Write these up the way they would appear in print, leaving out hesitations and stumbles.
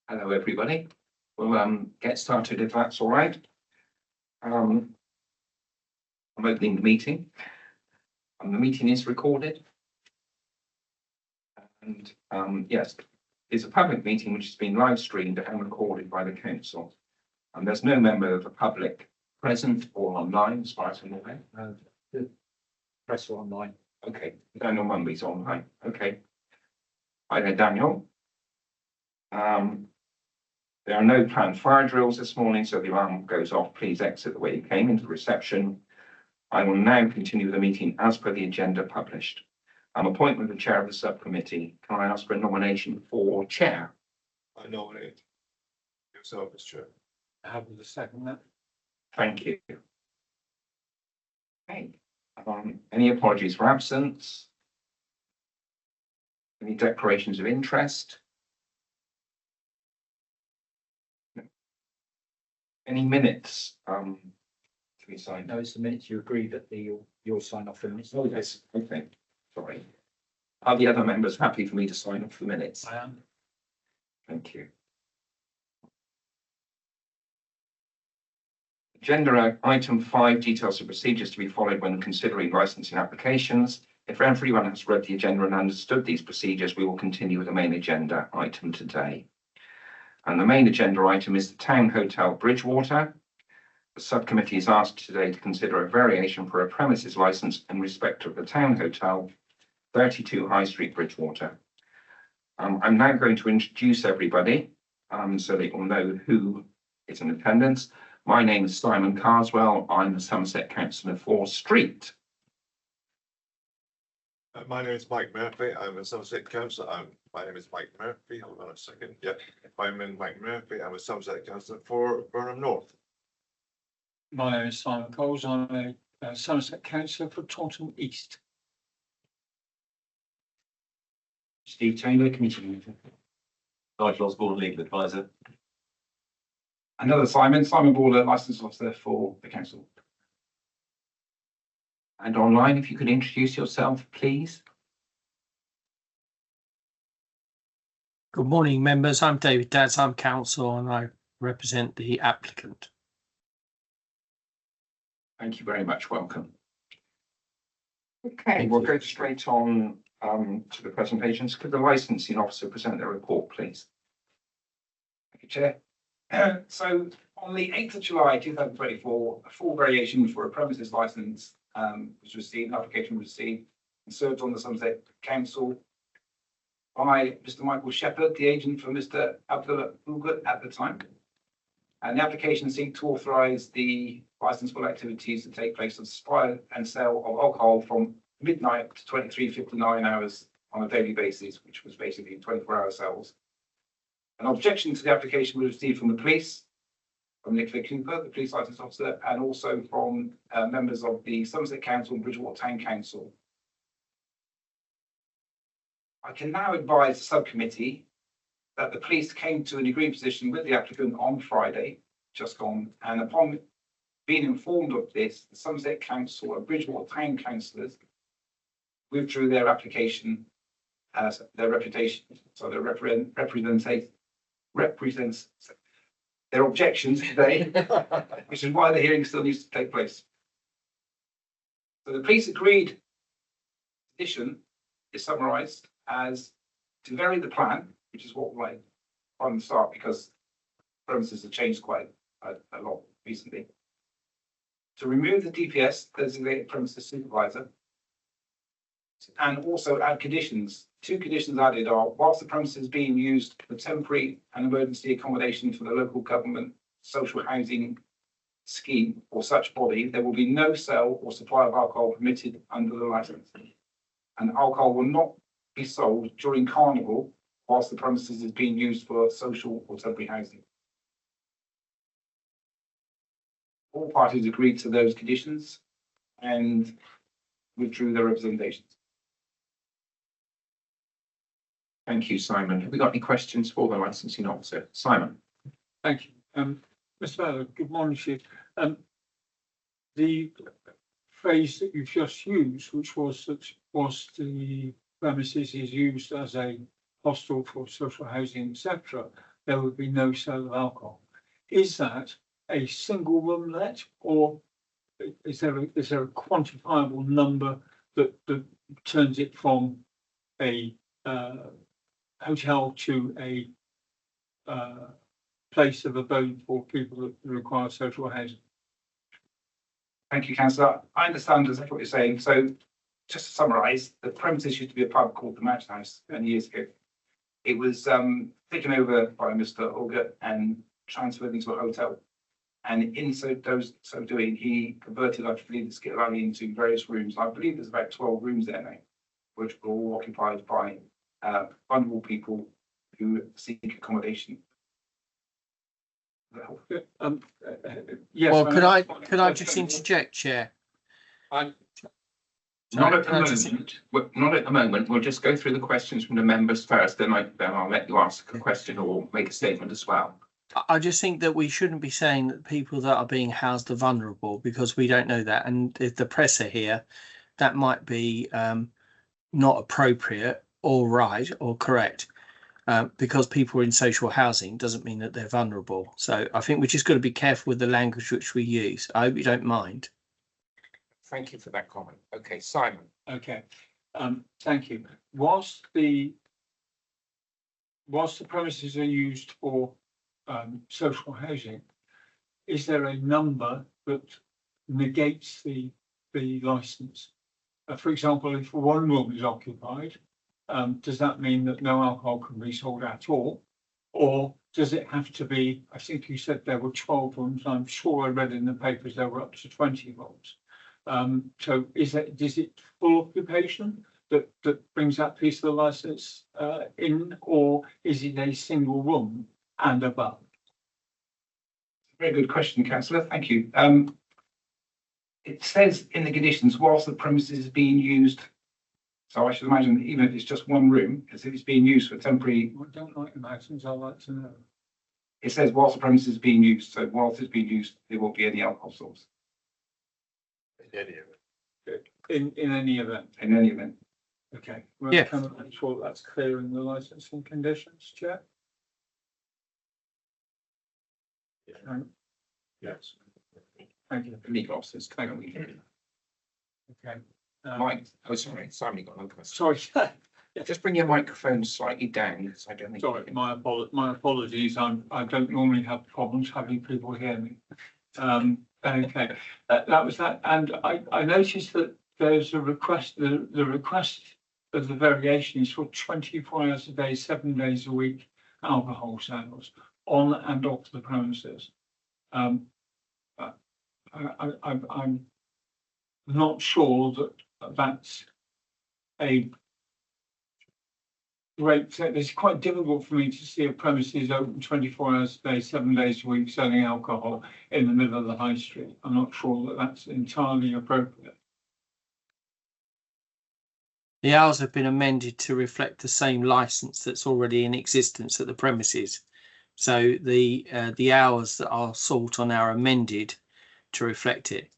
Hello, everybody. We'll get started if that's all right. I'm opening the meeting. The meeting is recorded. And yes, it's a public meeting which has been live streamed and recorded by the council. And there's no member of the public present or online, as far as I'm aware. Press online. Okay, Daniel Mumby's online. Okay. Hi there, Daniel. There are no planned fire drills this morning, so the alarm goes off. Please exit the way you came into the reception. I will now continue the meeting as per the agenda published. Appointment of the chair of the subcommittee. Can I ask for a nomination for chair? I nominate yourself as chair. Have the second that. Thank you. Okay. Any apologies for absence? Any declarations of interest? Any minutes to be signed? No, it's the minutes you agree that you'll sign off the minutes. Oh, yes, okay, sorry. Are the other members happy for me to sign off the minutes? I am. Thank you. Agenda item 5, details of procedures to be followed when considering licensing applications. If everyone has read the agenda and understood these procedures, we will continue with the main agenda item today. And the main agenda item is the Town Hotel Bridgewater. The subcommittee is asked today to consider a variation for a premises licence in respect of the Town Hotel, 32 High Street, Bridgewater. I'm now going to introduce everybody so that you'll know who is in attendance. My name is Simon Carswell. I'm the Somerset Councillor for Street. My name is Mike Murphy. I'm a Somerset councillor. My name is Mike Murphy. Hold on a second. Yeah, I'm Mike Murphy. I'm a Somerset councillor for Burnham North. My name is Simon Coles. I'm a Somerset councillor for Taunton East. Steve Taylor, committee manager. Nigel Osborne, legal advisor. Another Simon Border, licensed officer for the council. And online, if you could introduce yourself, please. Good morning, members. I'm David Dadds. I'm counsel and I represent the applicant. Thank you very much. Welcome. Okay, we'll go straight on to the presentations. Could the licensing officer present their report, please? Thank you, Chair. So on the 8th of July 2024, a full variation for a premises licence was received, an application was received and served on the Somerset Council by Mr. Michael Shepherd, the agent for Mr. Abdullah Ugut at the time. And the application seeked to authorise the licensable activities to take place of supply and sale of alcohol from midnight to 23:59 hours on a daily basis, which was basically 24-hour sales. An objection to the application was received from the police, from Nicola Cooper, the police licence officer, and also from members of the Somerset Council and Bridgewater Town Council. I can now advise the subcommittee that the police came to an agreed position with the applicant on Friday, just gone, and upon being informed of this, the Somerset Council and Bridgewater Town councillors withdrew their application as their reputation, so their represents their objections today, which is why the hearing still needs to take place. So the police agreed position is summarised as to vary the plan, which is what we from the start, because premises have changed quite a lot recently. To remove the DPS, designated premises supervisor, and also add conditions. Two conditions added are, whilst the premises is being used for temporary and emergency accommodation for the local government social housing scheme or such body, there will be no sale or supply of alcohol permitted under the licence. And alcohol will not be sold during carnival whilst the premises is being used for social or temporary housing. All parties agreed to those conditions and withdrew their representations. Thank you, Simon. Have we got any questions for the licensing officer? Simon. Thank you. Mr. Ballard, good morning to you. The phrase that you've just used, which was that the premises is used as a hostel for social housing, etc., there would be no sale of alcohol. Is that a single room let, or is there a quantifiable number that turns it from a hotel to a place of abode for people that require social housing? Thank you, councillor. I understand exactly what you're saying. So just to summarise, the premises used to be a pub called the Mansion House many years ago. It was taken over by Mr. Auger and transferred into a hotel. And in so doing, he converted, I believe, the Skip Valley into various rooms. I believe there's about 12 rooms there now, which were all occupied by vulnerable people who seek accommodation. Yes. Well, could I just interject, Chair? Not at the Can I just- moment. Not at the moment. We'll just go through the questions from the members first, then I'll let you ask a question or make a statement as well. I just think that we shouldn't be saying that people that are being housed are vulnerable, because we don't know that. And if the press are here, that might be not appropriate or right or correct. Because people are in social housing doesn't mean that they're vulnerable. So I think we just got to be careful with the language which we use. I hope you don't mind. Thank you for that comment. Okay, Simon. Okay, thank you. Whilst the premises are used for social housing, is there a number that negates the licence? For example, if one room is occupied, does that mean that no alcohol can be sold at all? Or does it have to be, I think you said there were 12 rooms, I'm sure I read in the papers there were up to 20 rooms. So is it full occupation that brings that piece of the licence in, or is it a single room and above? Very good question, councillor. Thank you. It says in the conditions, whilst the premises is being used. So I should imagine that even if it's just one room, as if it's being used for temporary. I don't like imagines, I like to know. It says whilst the premises is being used. So whilst it's being used, there won't be any alcohol source In any event. In any event, in any event. okay. Well, Yeah. can I make sure that's clear in the licensing conditions, Chair? Yes. Thank you. Legal officers. Okay. Mike, oh, sorry, Simon, you got another question. Sorry, Just bring your microphone slightly down, because I don't think. you sorry, can- my apologies. I don't normally have problems having people hear me. Okay, that was that. And I noticed that there's a request, the request of the variation is for 24 hours a day, 7 days a week, alcohol sales on and off the premises. I'm not sure that that's a great, it's quite difficult for me to see a premises open 24 hours a day, 7 days a week, selling alcohol in the middle of the high street. I'm not sure that that's entirely appropriate. The hours have been amended to reflect the same licence that's already in existence at the premises. So the hours that are sought on are amended to reflect it.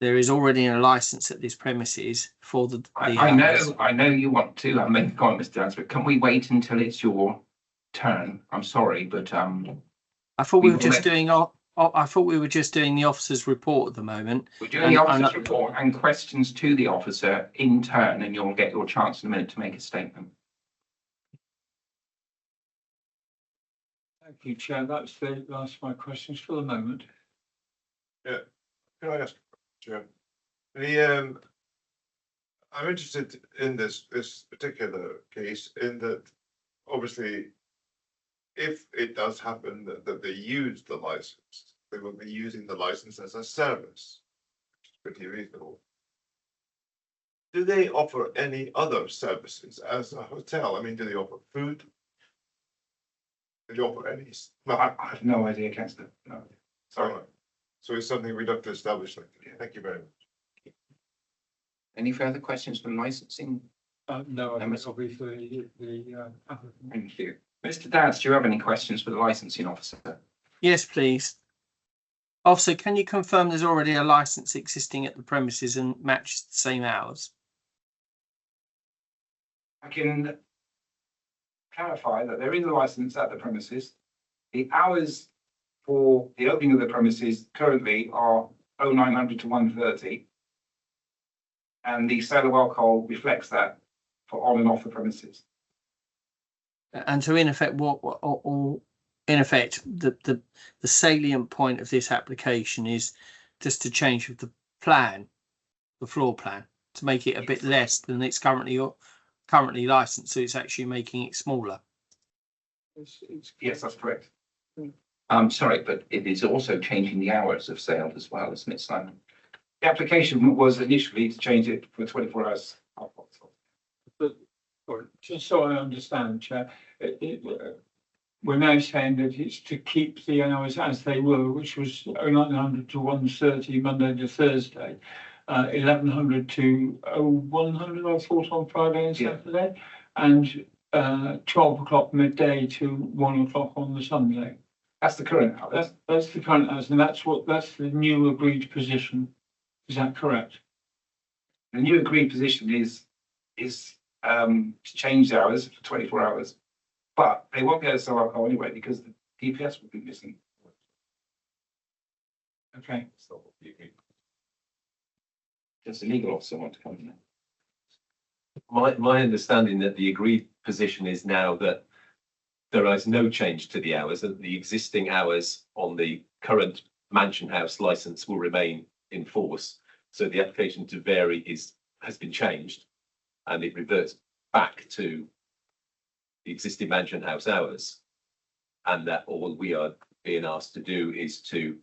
There is already a licence at this premises for the hours. I know you want to make a comment, Mr. Dance, but can we wait until it's your turn? I'm sorry, but I thought we were just doing I thought we were just doing the officer's report at the moment. we're doing the And- officer's report and questions to the officer in turn, and you'll get your chance in a minute to make a statement. Thank you, Chair. That's my questions for the moment. Can I ask, Chair? I'm interested in this particular case in that obviously if it does happen that they use the license, they will be using the license as a service, which is pretty reasonable. Do they offer any other services as a hotel? I mean, do they offer food? Do they offer any? Well, I have no idea, councillor. No. Sorry. Sorry. So it's something we'd have to establish. Thank you very much. Any further questions from licensing? No, I think it'll be for the applicant. Thank you. Mr. Dance, do you have any questions for the licensing officer? Yes, please. Officer, can you confirm there's already a licence existing at the premises and matches the same hours? I can clarify that there is a licence at the premises. The hours for the opening of the premises currently are 0900 to 1:30. And the sale of alcohol reflects that for on and off the premises. And so in effect, the salient point of this application is just to change the plan, the floor plan, to make it a bit less than it's currently licensed. So it's actually making it smaller. Yes, that's correct. Sorry, but it is also changing the hours of sale as well, isn't it, Simon? The application was initially to change it for 24 hours. Or just so I understand, Chair, we're now saying that it's to keep the hours as they were, which was 0900 to 1:30 Monday to Thursday, 1100 to 0100, I thought, on Friday and Yeah. Saturday, and 12 o'clock midday to 1 o'clock on the Sunday. That's the current hours. That's the current hours, and that's the new agreed position. Is that correct? The new agreed position is to change the hours for 24 hours. But they won't be able to sell alcohol anyway because the DPS will be missing. Okay. Does the legal officer want to come in? My understanding that the agreed position is now that there is no change to the hours, and the existing hours on the current Mansion House license will remain in force. So the application to vary has been changed, and it reverts back to the existing Mansion House hours. And that all we are being asked to do is to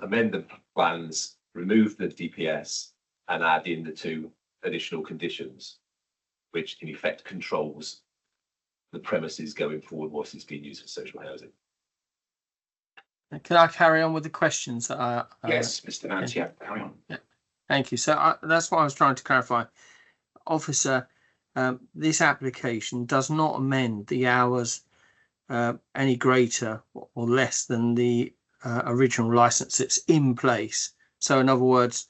amend the plans, remove the DPS, and add in the 2 additional conditions, which in effect controls the premises going forward whilst it's being used for social housing. Can I carry on with the questions that are? Yes, Mr. Nance, yeah, carry on. Thank you. So that's what I was trying to clarify. Officer, this application does not amend the hours any greater or less than the original license that's in place. So in other words,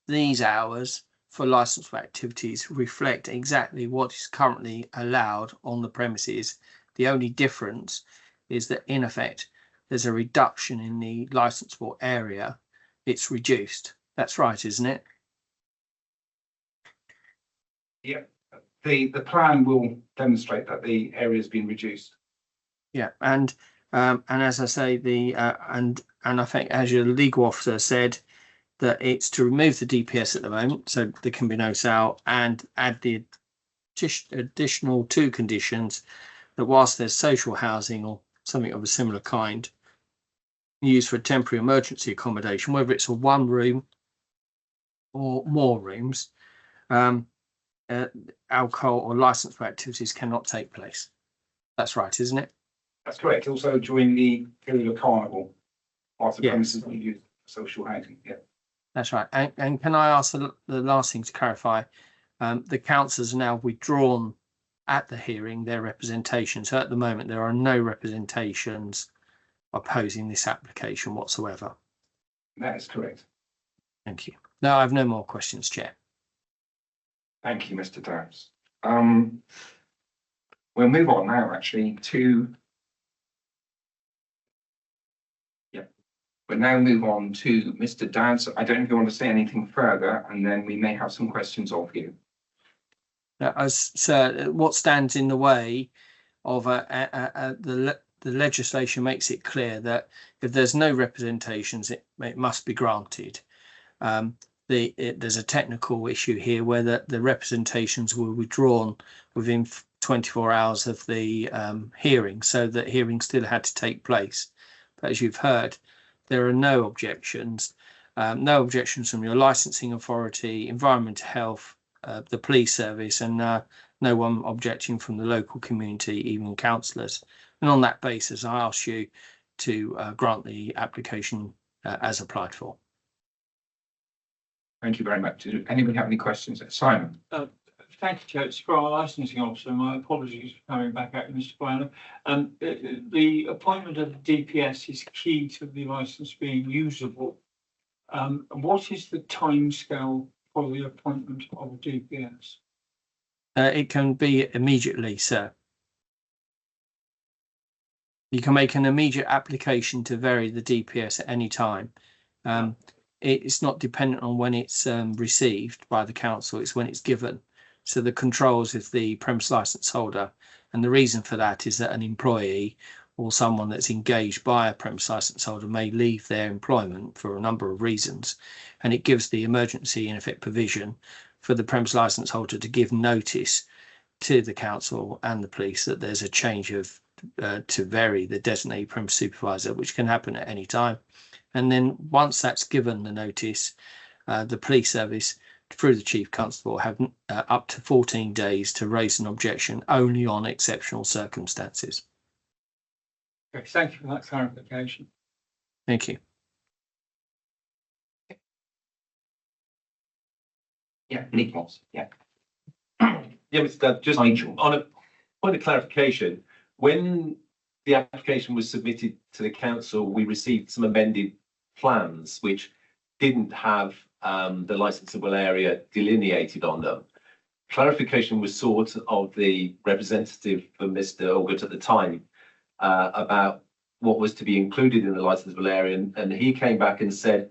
these hours for licensed activities reflect exactly what is currently allowed on the premises. The only difference is that in effect, there's a reduction in the licensable area. It's reduced. That's right, isn't it? Yeah. The plan will demonstrate that the area has been reduced. Yeah, and as I say, and I think as your legal officer said, that it's to remove the DPS at the moment, so there can be no sale, and add the additional 2 conditions that whilst there's social housing or something of a similar kind used for temporary emergency accommodation, whether it's a 1 room or more rooms, alcohol or licensed activities cannot take place. That's right, isn't it? That's correct. Also during the period of carnival, whilst the Yeah. premises will be used for social housing. Yeah. That's right. And can I ask the last thing to clarify? The councillors are now withdrawn at the hearing their representation. So at the moment, there are no representations opposing this application whatsoever. That is correct. Thank you. No, I have no more questions, Chair. Thank you, Mr. Downs. We'll move on now actually to. We'll now move on to Mr. Downs. I don't know if you want to say anything further, and then we may have some questions of you. So what stands in the way of the legislation makes it clear that if there's no representations, it must be granted. There's a technical issue here where the representations were withdrawn within 24 hours of the hearing, so that hearing still had to take place. But as you've heard, there are no objections from your licensing authority, environmental health, the police service, and no one objecting from the local community, even councillors. And on that basis, I ask you to grant the application as applied for. Thank you very much. Does anybody have any questions? Simon? Thank you, Chair. It's for our licensing officer. My apologies for coming back at you, Mr. Brown. The appointment of the DPS is key to the licence being usable. What is the timescale for the appointment of a DPS? It can be immediately, sir. You can make an immediate application to vary the DPS at any time. It's not dependent on when it's received by the council, it's when it's given. So the controls is the premise license holder. And the reason for that is that an employee or someone that's engaged by a premise license holder may leave their employment for a number of reasons. And it gives the emergency in effect provision for the premise license holder to give notice to the council and the police that there's a change of to vary the designated premise supervisor, which can happen at any time. And then once that's given the notice, the police service through the chief constable have up to 14 days to raise an objection only on exceptional circumstances. Okay, thank you for that clarification. Thank you. Yeah, Nicholas, yeah. Yeah, Mr. Dad, just Nigel. on a point of clarification, when the application was submitted to the council, we received some amended plans which didn't have the licensable area delineated on them. Clarification was sought of the representative for Mr. Allgood at the time about what was to be included in the licensable area, and he came back and said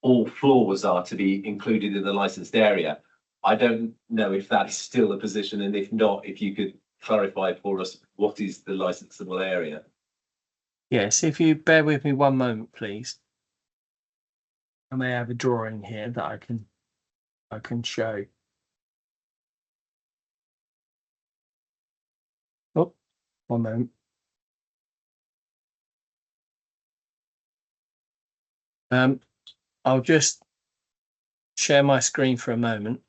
all floors are to be included in the licensed area. I don't know if that is still a position, and if not, if you could clarify for us what is the licensable area. Yes, if you bear with me one moment, please. I may have a drawing here that I can show. Oh, one moment. I'll just share my screen for a moment.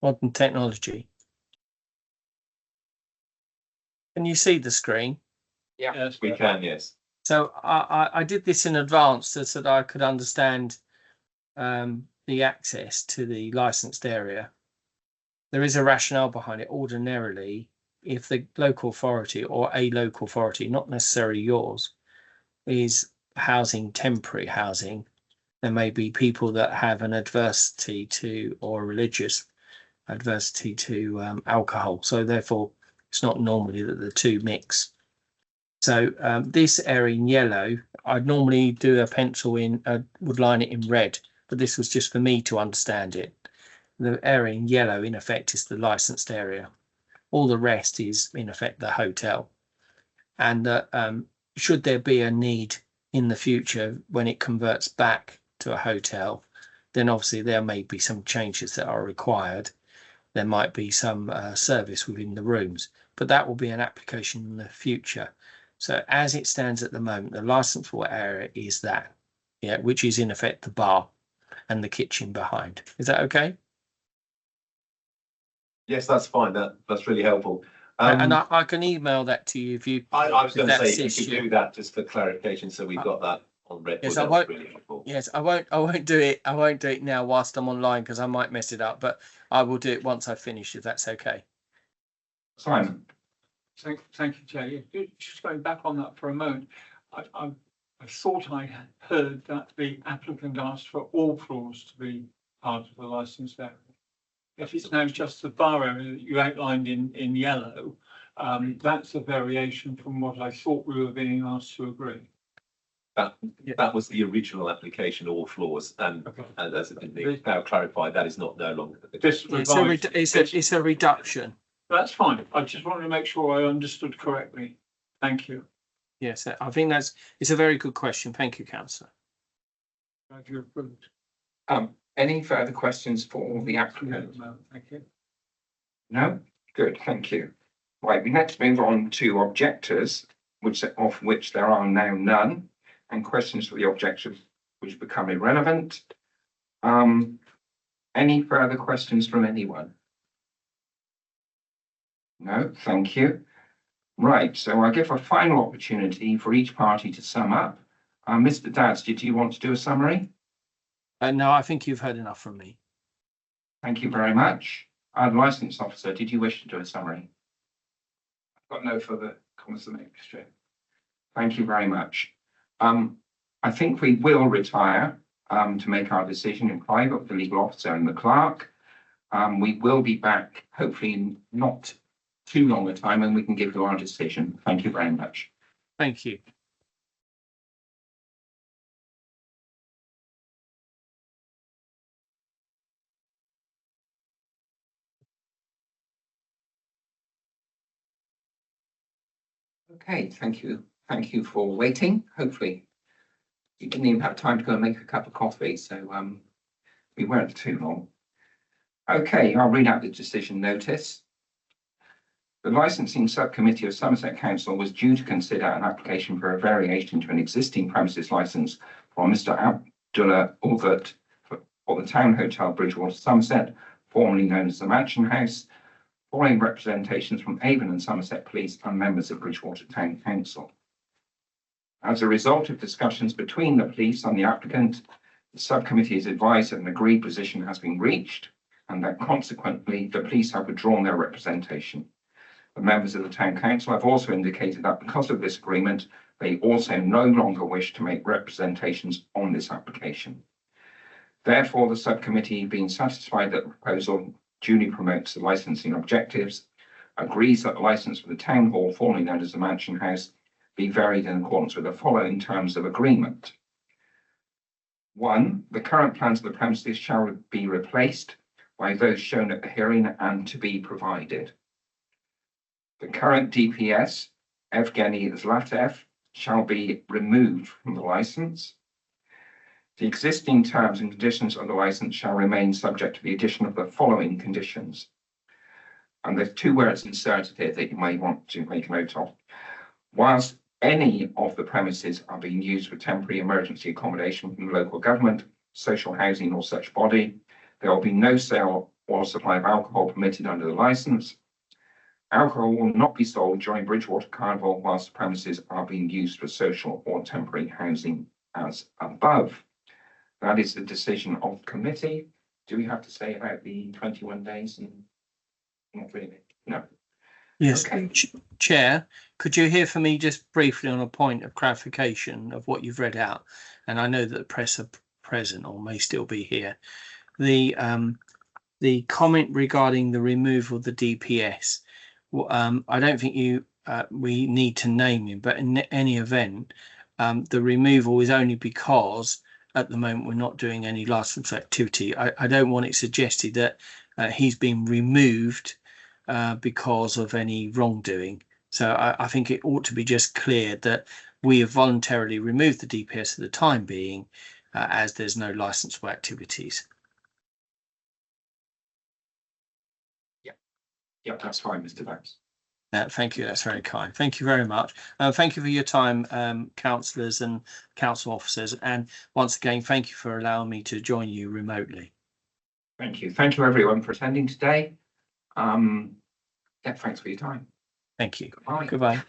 Modern technology. Can you see the screen? Yes, We can, yes. So I did this in advance so that I could understand the access to the licensed area. There is a rationale behind it. Ordinarily, if the local authority or a local authority, not necessarily yours, is housing temporary housing, there may be people that have an adversity to or religious adversity to alcohol. So therefore, it's not normally that the two mix. So this area in yellow, I'd normally do a pencil in, would line it in red, but this was just for me to understand it. The area in yellow, in effect, is the licensed area. All the rest is, in effect, the hotel. And should there be a need in the future when it converts back to a hotel, then obviously there may be some changes that are required. There might be some service within the rooms, but that will be an application in the future. So as it stands at the moment, the licensable area is that, yeah, which is in effect the bar and the kitchen behind. Is that okay? Yes, that's fine. That's really helpful. And I can email that to you if you. I was going to that say, if you assists could you. do that just for clarification, so we've got that on record. Yes, I that's won't- really helpful. Yes, I won't do it. I won't do it now whilst I'm online because I might mess it up. But I will do it once I finish, if that's okay. Simon, Thank you, Jay. Just going back on that for a moment, I thought I had heard that the applicant asked for all floors to be part of the licensed area. If it's now just the bar area that you outlined in yellow, that's a variation from what I thought we were being asked to agree. That was the original application, all floors, and Okay. as it been now clarified, that is not no longer the This It's a reduction. That's fine. I just wanted to make sure I understood correctly. Thank you. Yes, I think it's a very good question. Thank you, Councillor. Glad you approved. any further questions for the applicant? Thank you. No? Good, thank you. Right, we next move on to objectors, of which there are now none, and questions for the objectors which become irrelevant. Any further questions from anyone? No, thank you. Right, so I'll give a final opportunity for each party to sum up. Mr. Dads, did you want to do a summary? No, I think you've heard enough from me. Thank you very much. Licensed officer, did you wish to do a summary? I've got no further comments to make, Mr. Chair. Thank you very much. I think we will retire to make our decision in private with the legal officer and the clerk. We will be back, hopefully not too long a time and we can give you our decision. Thank you very much. Thank you. Okay, thank you. Thank you for waiting. Hopefully you didn't even have time to go and make a cup of coffee, so we weren't too long. Okay, I'll read out the decision notice. The licensing subcommittee of Somerset Council was due to consider an application for a variation to an existing premises licence from Mr. Abdullah Ulvert for the Town Hotel Bridgewater, Somerset, formerly known as the Mansion House, following representations from Avon and Somerset Police and members of Bridgewater Town Council. As a result of discussions between the police and the applicant, the subcommittee is advised that an agreed position has been reached and that consequently the police have withdrawn their representation. The members of the Town Council have also indicated that because of this agreement, they also no longer wish to make representations on this application. Therefore, the subcommittee, being satisfied that the proposal duly promotes the licensing objectives, agrees that the licence for the Town Hall, formerly known as the Mansion House, be varied in accordance with the following terms of agreement. 1. The current plans of the premises shall be replaced by those shown at the hearing and to be provided. The current DPS, Evgeny Zlatev, shall be removed from the licence. The existing terms and conditions of the licence shall remain subject to the addition of the following conditions. And there's 2 words inserted here that you may want to make a note of. Whilst any of the premises are being used for temporary emergency accommodation from the local government, social housing or such body, there will be no sale or supply of alcohol permitted under the licence. Alcohol will not be sold during Bridgewater Carnival whilst the premises are being used for social or temporary housing as above. That is the decision of the committee. Do we have to say about the 21 days? Not really. No. Yes, Okay. Chair, could you hear from me just briefly on a point of clarification of what you've read out? And I know that the press are present or may still be here. The comment regarding the removal of the DPS. I don't think we need to name him, but in any event, the removal is only because at the moment we're not doing any licensed activity. I don't want it suggested that he's been removed because of any wrongdoing. So I think it ought to be just clear that we have voluntarily removed the DPS for the time being, as there's no licensable activities. Yeah, that's fine, Mr. Banks. Thank you. That's very kind. Thank you very much. Thank you for your time, councillors and council officers. And once again, thank you for allowing me to join you remotely. Thank you. Thank you, everyone, for attending today. Yeah, thanks for your time. Thank you. Goodbye. Goodbye.